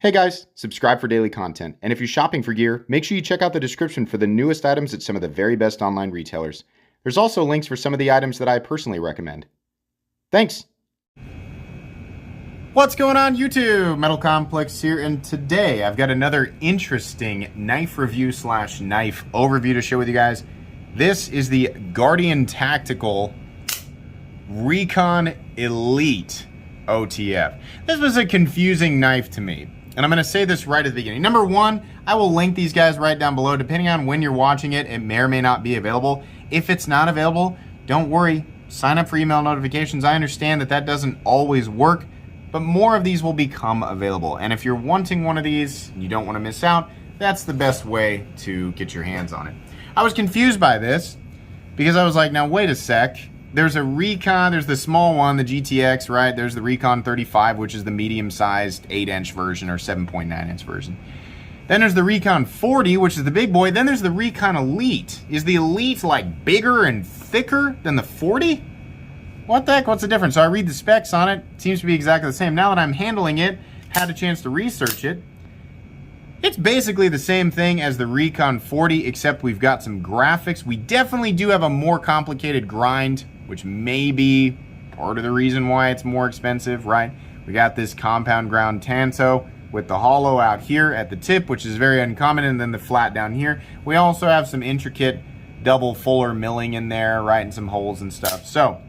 Hey guys, subscribe for daily content, and if you're shopping for gear, make sure you check out the description for the newest items at some of the very best online retailers. There's also links for some of the items that I personally recommend. Thanks! What's going on YouTube? Metal Complex here, and today I've got another interesting knife review slash knife overview to share with you guys. This is the Guardian Tactical Recon Elite OTF. This was a confusing knife to me. And I'm going to say this right at the beginning. Number one, I will link these guys right down below. Depending on when you're watching it, it may or may not be available. If it's not available, don't worry. Sign up for email notifications. I understand that that doesn't always work, but more of these will become available. And if you're wanting one of these and you don't want to miss out, that's the best way to get your hands on it. I was confused by this because I was like, now wait a sec. There's a Recon, there's the small one, the GTX, right? There's the Recon 35, which is the medium-sized 8-inch version or 7.9-inch version. Then there's the Recon 40, which is the big boy. Then there's the Recon Elite. Is the Elite like bigger and thicker than the 40? What the heck? What's the difference? So I read the specs on it. It seems to be exactly the same. Now that I'm handling it, had a chance to research it, it's basically the same thing as the Recon 40, except we've got some graphics. We definitely do have a more complicated grind, which may be part of the reason why it's more expensive, right? We got this compound ground tanto with the hollow out here at the tip, which is very uncommon, and then the flat down here. We also have some intricate double fuller milling in there, right, and some holes and stuff. So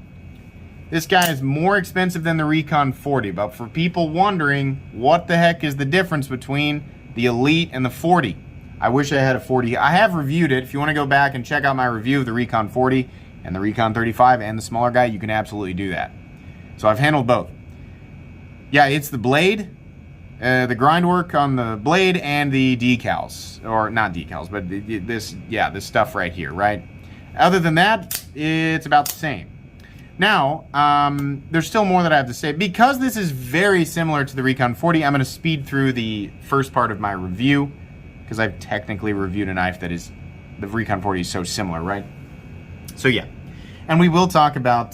this guy is more expensive than the Recon 40, but for people wondering what the heck is the difference between the Elite and the 40, I wish I had a 40. I have reviewed it. If you want to go back and check out my review of the Recon 40 and the Recon 35 and the smaller guy, you can absolutely do that. So I've handled both. Yeah, it's the blade, the grind work on the blade, and the decals, or not decals, but this stuff right here, right? Other than that, it's about the same. Now, there's still more that I have to say. Because this is very similar to the Recon 40, I'm going to speed through the first part of my review, because I've technically reviewed a knife that is, the Recon 40 is so similar, right? So yeah, and we will talk about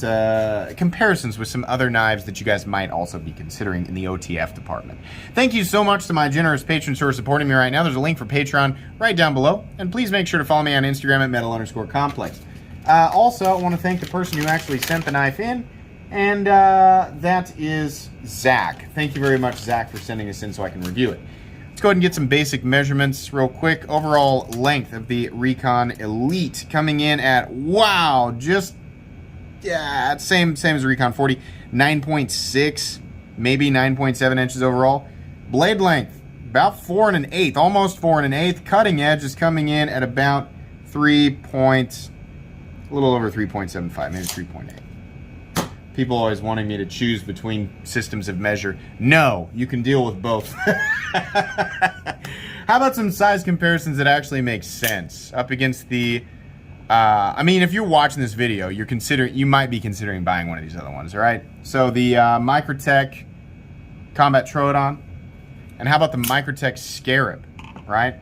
comparisons with some other knives that you guys might also be considering in the OTF department. Thank you so much to my generous patrons who are supporting me right now. There's a link for Patreon right down below, and please make sure to follow me on Instagram at metal_complex. Also, I want to thank the person who actually sent the knife in, and that is Zach. Thank you very much, Zach, for sending this in so I can review it. Let's go ahead and get some basic measurements real quick. Overall length of the Recon Elite coming in at, wow, just, yeah, same as the Recon 40, 9.6, maybe 9.7 inches overall. Blade length, about 4 1/8, almost 4 1/8. Cutting edge is coming in at about a little over 3.75, maybe 3.8. People always wanting me to choose between systems of measure. No, you can deal with both. How about some size comparisons that actually make sense up against the, I mean, if you're watching this video, you might be considering buying one of these other ones, all right? So the Microtech Combat Troodon, and how about the Microtech Scarab, right?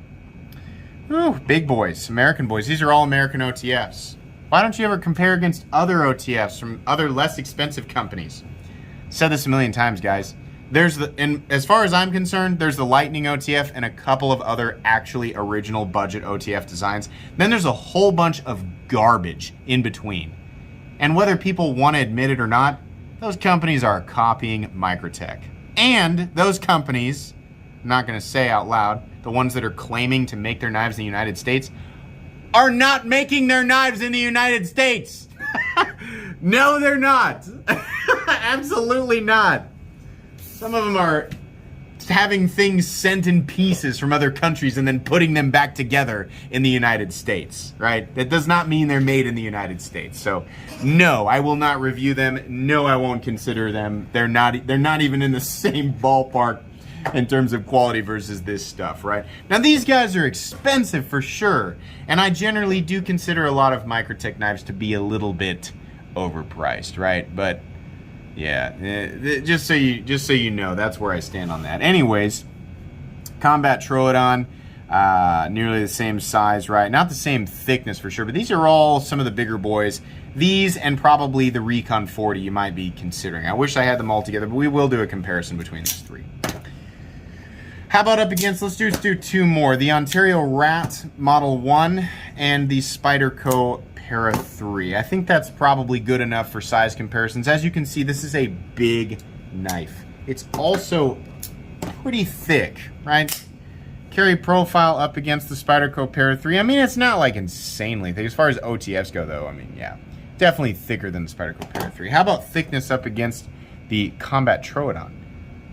Ooh, big boys, American boys. These are all American OTFs. Why don't you ever compare against other OTFs from other less expensive companies? Said this a million times, guys. And as far as I'm concerned, there's the Lightning OTF and a couple of other actually original budget OTF designs. Then there's a whole bunch of garbage in between. And whether people want to admit it or not, those companies are copying Microtech. And those companies, I'm not going to say out loud, the ones that are claiming to make their knives in the United States, are not making their knives in the United States. No, they're not. Absolutely not. Some of them are having things sent in pieces from other countries and then putting them back together in the United States, right? That does not mean they're made in the United States. So, no, I will not review them. No, I won't consider them. They're not even in the same ballpark in terms of quality versus this stuff, right? Now, these guys are expensive for sure, and I generally do consider a lot of Microtech knives to be a little bit overpriced, right? But yeah, just so you know, that's where I stand on that. Anyways, Combat Troodon, nearly the same size, right? Not the same thickness for sure, but these are all some of the bigger boys. These and probably the Recon 40 you might be considering. I wish I had them all together, but we will do a comparison between these three. How about up against, let's do two more. The Ontario Rat Model 1 and the Spyderco Para 3. I think that's probably good enough for size comparisons. As you can see, this is a big knife. It's also pretty thick, right? Carry profile up against the Spyderco Para 3. I mean, it's not like insanely thick. As far as OTFs go, though, I mean, yeah. Definitely thicker than the Spyderco Para 3. How about thickness up against the Combat Troodon?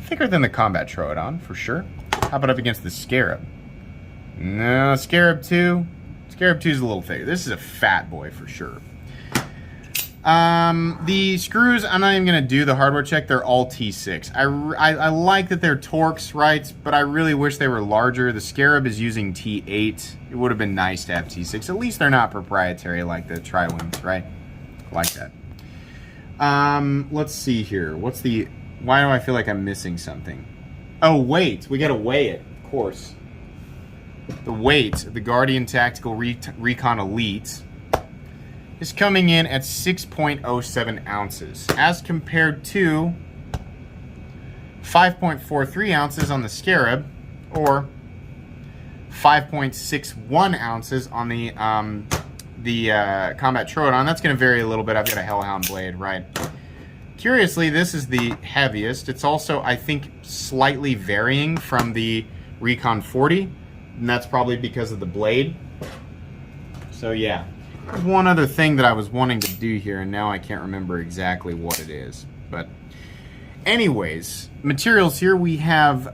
Thicker than the Combat Troodon, for sure. How about up against the Scarab? No, Scarab 2. Scarab 2 is a little thicker. This is a fat boy for sure. The screws, I'm not even going to do the hardware check. They're all T6. I like that they're Torx, right? But I really wish they were larger. The Scarab is using T8. It would have been nice to have T6. At least they're not proprietary like the Tri-Wings, right? Like that. Let's see here. Why do I feel like I'm missing something? Oh, weight. We got to weigh it, of course. The weight of the Guardian Tactical Recon Elite is coming in at 6.07 ounces as compared to 5.43 ounces on the Scarab or 5.61 ounces on the Combat Troodon. That's going to vary a little bit. I've got a Hellhound blade, right? Curiously, this is the heaviest. It's also, I think, slightly varying from the Recon 40, and that's probably because of the blade. So yeah. There's one other thing that I was wanting to do here, and now I can't remember exactly what it is. But anyways, materials here, we have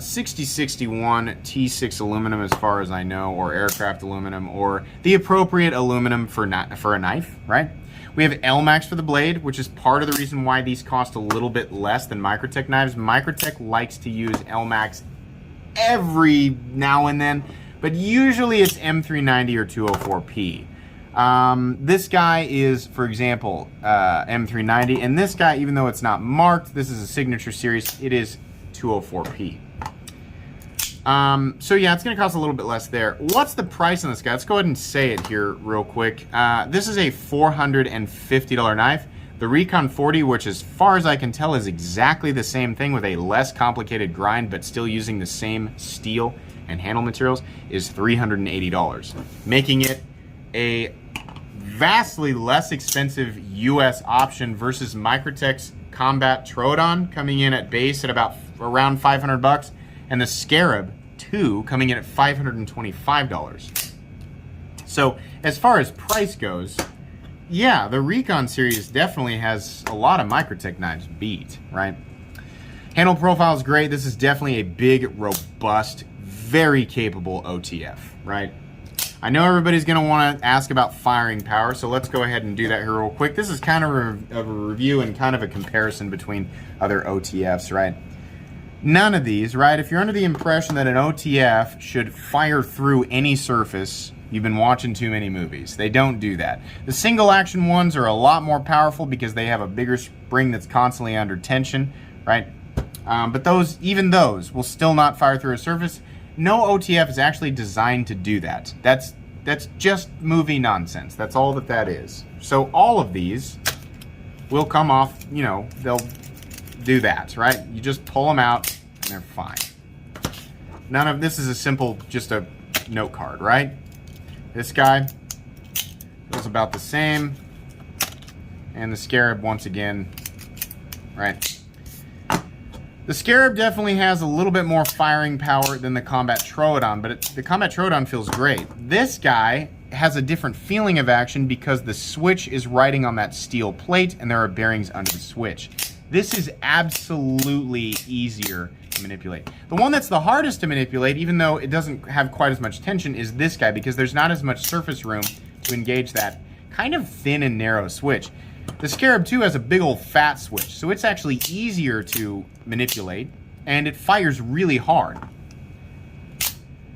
6061 T6 aluminum as far as I know, or aircraft aluminum, or the appropriate aluminum for a knife, right? We have LMAX for the blade, which is part of the reason why these cost a little bit less than Microtech knives. Microtech likes to use LMAX every now and then, but usually it's M390 or 204P. This guy is, for example, M390, and this guy, even though it's not marked, this is a signature series, it is 204P. So yeah, it's going to cost a little bit less there. What's the price on this guy? Let's go ahead and say it here real quick. This is a $450 knife. The Recon 40, which as far as I can tell is exactly the same thing with a less complicated grind, but still using the same steel and handle materials, is $380, making it a vastly less expensive US option versus Microtech's Combat Troodon coming in at base at around 500 bucks, and the Scarab 2 coming in at $525. So as far as price goes, yeah, the Recon series definitely has a lot of Microtech knives beat, right? Handle profile is great. This is definitely a big, robust, very capable OTF, right? I know everybody's going to want to ask about firing power, so let's go ahead and do that here real quick. This is kind of a review and kind of a comparison between other OTFs, right? None of these, right? If you're under the impression that an OTF should fire through any surface, you've been watching too many movies. They don't do that. The single action ones are a lot more powerful because they have a bigger spring that's constantly under tension, right? But even those will still not fire through a surface. No OTF is actually designed to do that. That's just movie nonsense. That's all that is. So all of these will come off, you know, they'll do that, right? You just pull them out and they're fine. None of this is a simple, just a note card, right? This guy goes about the same. And the Scarab, once again, right? The Scarab definitely has a little bit more firing power than the Combat Troodon, but the Combat Troodon feels great. This guy has a different feeling of action because the switch is riding on that steel plate and there are bearings under the switch. This is absolutely easier to manipulate. The one that's the hardest to manipulate, even though it doesn't have quite as much tension, is this guy because there's not as much surface room to engage that kind of thin and narrow switch. The Scarab 2 has a big old fat switch, so it's actually easier to manipulate, and it fires really hard.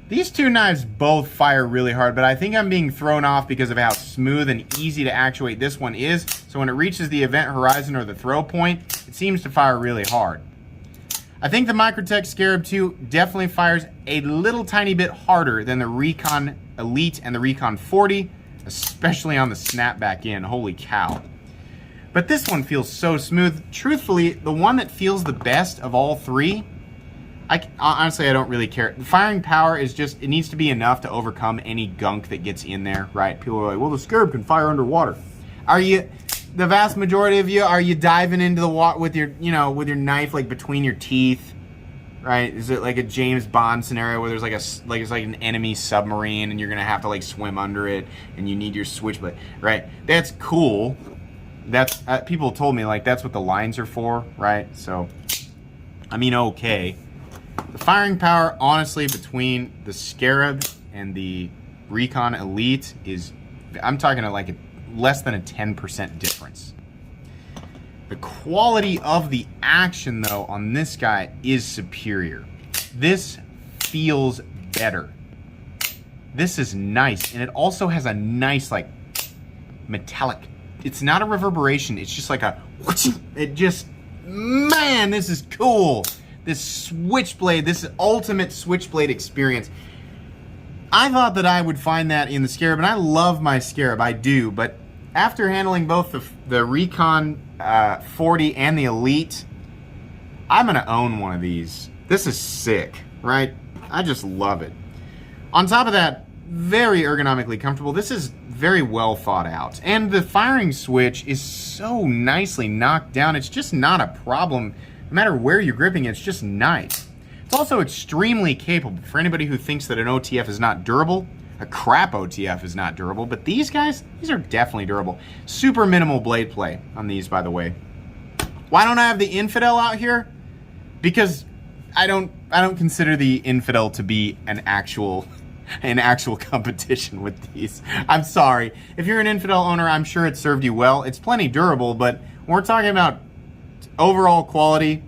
These two knives both fire really hard, but I think I'm being thrown off because of how smooth and easy to actuate this one is, so when it reaches the event horizon or the throw point, it seems to fire really hard. I think the Microtech Scarab 2 definitely fires a little tiny bit harder than the Recon Elite and the Recon 40, especially on the snapback in. Holy cow. But this one feels so smooth. Truthfully, the one that feels the best of all three, Honestly, I don't really care. The firing power is just, it needs to be enough to overcome any gunk that gets in there, right? People are like, well, the Scarab can fire underwater. Are you, the vast majority of you, are you diving into the water with your, you know, with your knife like between your teeth, right? Is it like a James Bond scenario where there's like it's like an enemy submarine and you're gonna have to like swim under it and you need your switchblade, right? That's cool. That's, people told me like that's what the lines are for, right? So, I mean, okay. The firing power, honestly, between the Scarab and the Recon Elite is, I'm talking like less than a 10% difference. The quality of the action, though, on this guy is superior. This feels better. This is nice, and it also has a nice, like, metallic. It's not a reverberation. It's just like a, it just, man, this is cool. This switchblade, this ultimate switchblade experience. I thought that I would find that in the Scarab, and I love my Scarab, I do, but after handling both the Recon 40 and the Elite, I'm gonna own one of these. This is sick, right? I just love it. On top of that, very ergonomically comfortable. This is very well thought out. And the firing switch is so nicely knocked down. It's just not a problem. No matter where you're gripping, it's just nice. It's also extremely capable. For anybody who thinks that an OTF is not durable, a crap OTF is not durable, but these guys, these are definitely durable. Super minimal blade play on these, by the way. Why don't I have the Infidel out here? Because I don't consider the Infidel to be an actual competition with these. I'm sorry. If you're an Infidel owner, I'm sure it served you well. It's plenty durable, but when we're talking about overall quality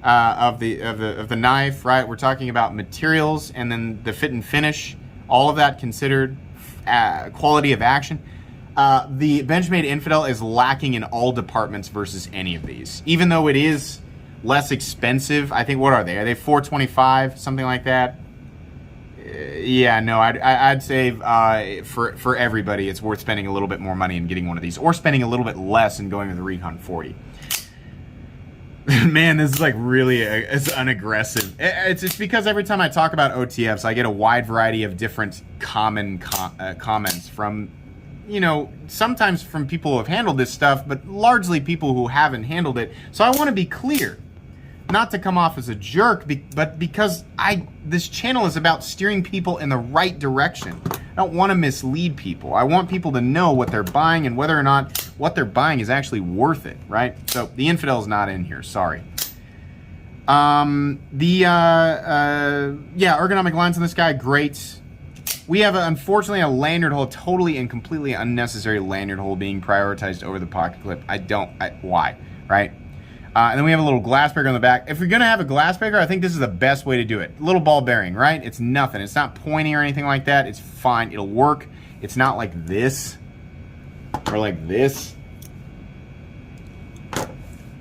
of the knife, right? We're talking about materials and then the fit and finish, all of that considered, quality of action. The Benchmade Infidel is lacking in all departments versus any of these. Even though it is less expensive, I think, what are they? Are they $425, something like that? Yeah, no, I'd say for everybody, it's worth spending a little bit more money and getting one of these, or spending a little bit less and going with the Recon 40. Man, this is like really it's unaggressive. It's because every time I talk about OTFs, I get a wide variety of different common comments from, you know, sometimes from people who have handled this stuff, but largely people who haven't handled it. So I want to be clear, not to come off as a jerk, but because this channel is about steering people in the right direction. I don't want to mislead people. I want people to know what they're buying and whether or not what they're buying is actually worth it, right? So the Infidel's not in here, sorry. Yeah, ergonomic lines on this guy, great. We have, unfortunately, a lanyard hole, totally and completely unnecessary lanyard hole being prioritized over the pocket clip. Why, right? And then we have a little glass breaker on the back. If you're gonna have a glass breaker, I think this is the best way to do it. Little ball bearing, right? It's nothing. It's not pointy or anything like that. It's fine. It'll work. It's not like this or like this.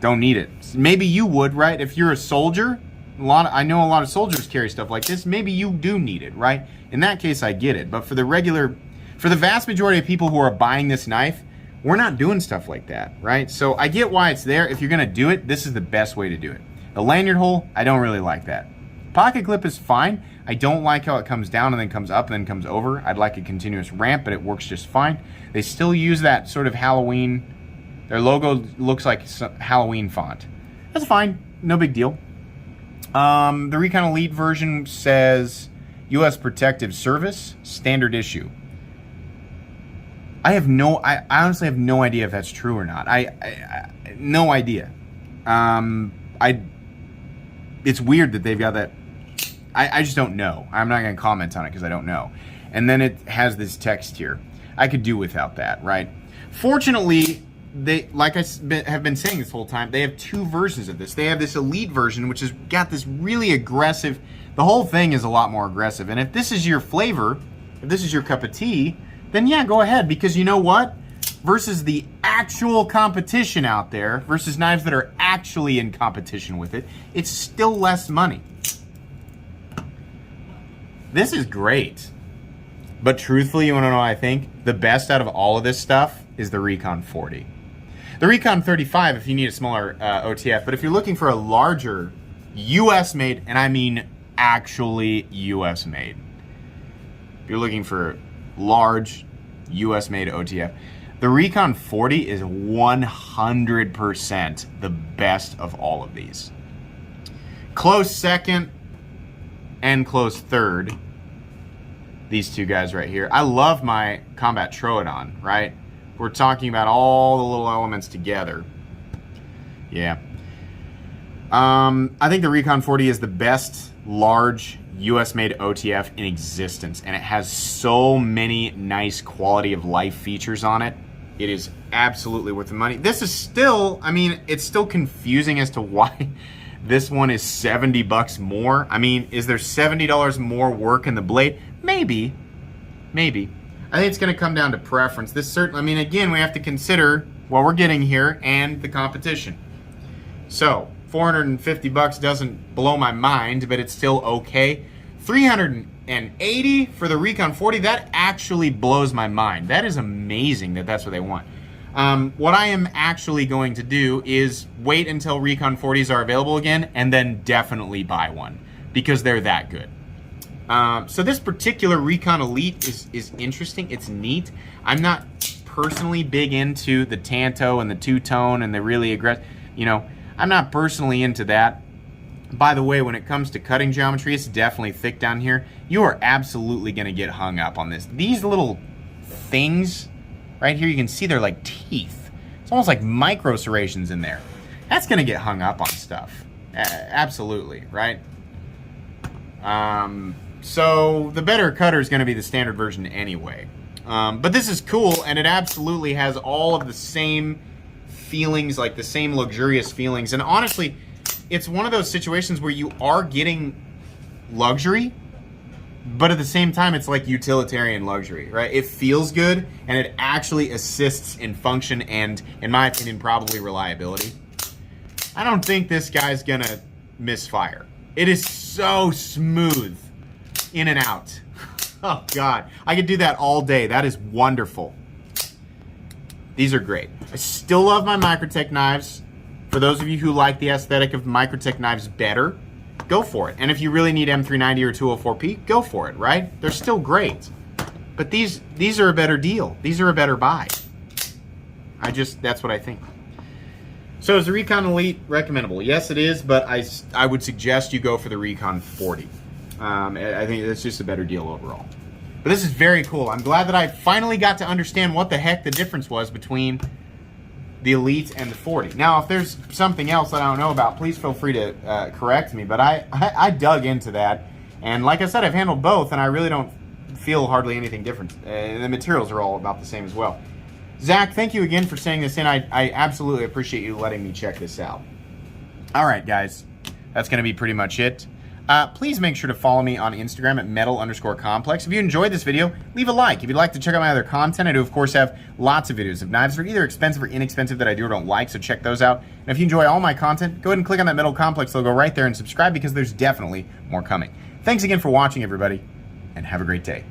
Don't need it. Maybe you would, right? If you're a soldier, I know a lot of soldiers carry stuff like this. Maybe you do need it, right? In that case, I get it. But for the vast majority of people who are buying this knife, we're not doing stuff like that, right? So I get why it's there. If you're gonna do it, this is the best way to do it. The lanyard hole, I don't really like that. Pocket clip is fine. I don't like how it comes down and then comes up and then comes over. I'd like a continuous ramp, but it works just fine. They still use that sort of Halloween, their logo looks like Halloween font. That's fine, no big deal. The Recon Elite version says U.S. Protective Service, standard issue. I honestly have no idea if that's true or not. No idea. It's weird that they've got that. I just don't know. I'm not going to comment on it because I don't know. And then it has this text here. I could do without that, right? Fortunately, they, like I have been saying this whole time, they have two versions of this. They have this Elite version, which has got this really aggressive, the whole thing is a lot more aggressive. And if this is your flavor, if this is your cup of tea, then yeah, go ahead, because you know what? Versus the actual competition out there, versus knives that are actually in competition with it, it's still less money. This is great. But truthfully, you want to know what I think? The best out of all of this stuff is the Recon 40. The Recon 35 if you need a smaller OTF, but if you're looking for a larger US made, and I mean actually US made. If you're looking for large US made OTF, the Recon 40 is 100% the best of all of these. Close second and close third, these two guys right here. I love my Combat Troodon, right? We're talking about all the little elements together. Yeah. I think the Recon 40 is the best large US-made OTF in existence, and it has so many nice quality of life features on it. It is absolutely worth the money. This is still, I mean, it's still confusing as to why this one is 70 bucks more. I mean, is there $70 more work in the blade? Maybe. Maybe. I think it's going to come down to preference. This certainly, I mean, again, we have to consider what we're getting here and the competition. So, 450 bucks doesn't blow my mind, but it's still okay. 380 for the Recon 40, that actually blows my mind. That is amazing that that's what they want. What I am actually going to do is wait until Recon 40s are available again and then definitely buy one because they're that good. So this particular Recon Elite is interesting. It's neat. I'm not personally big into the Tanto and the two-tone and the really aggressive, you know, I'm not personally into that. By the way, when it comes to cutting geometry, it's definitely thick down here. You are absolutely going to get hung up on this. These little things right here, you can see they're like teeth. It's almost like micro serrations in there. That's going to get hung up on stuff. Absolutely, right? So the better cutter is going to be the standard version anyway. But this is cool, and it absolutely has all of the same feelings, like the same luxurious feelings. And honestly, it's one of those situations where you are getting luxury, but at the same time, it's like utilitarian luxury, right? It feels good, and it actually assists in function and, in my opinion, probably reliability. I don't think this guy's gonna misfire. It is so smooth in and out. Oh God, I could do that all day. That is wonderful. These are great. I still love my Microtech knives. For those of you who like the aesthetic of Microtech knives better, go for it. And if you really need M390 or 204P, go for it, right? They're still great. But these are a better deal. These are a better buy. That's what I think. So is the Recon Elite recommendable? Yes, it is, but I would suggest you go for the Recon 40. I think that's just a better deal overall. But this is very cool. I'm glad that I finally got to understand what the heck the difference was between the Elite and the 40. Now, if there's something else that I don't know about, please feel free to correct me. But I dug into that. And like I said, I've handled both, and I really don't feel hardly anything different. The materials are all about the same as well. Zach, thank you again for sending this in. I absolutely appreciate you letting me check this out. All right, guys. That's going to be pretty much it. Please make sure to follow me on Instagram at metal_complex. If you enjoyed this video, leave a like. If you'd like to check out my other content, I do, of course, have lots of videos of knives that are either expensive or inexpensive that I do or don't like, so check those out. And if you enjoy all my content, go ahead and click on that Metal Complex logo right there and subscribe because there's definitely more coming. Thanks again for watching, everybody, and have a great day.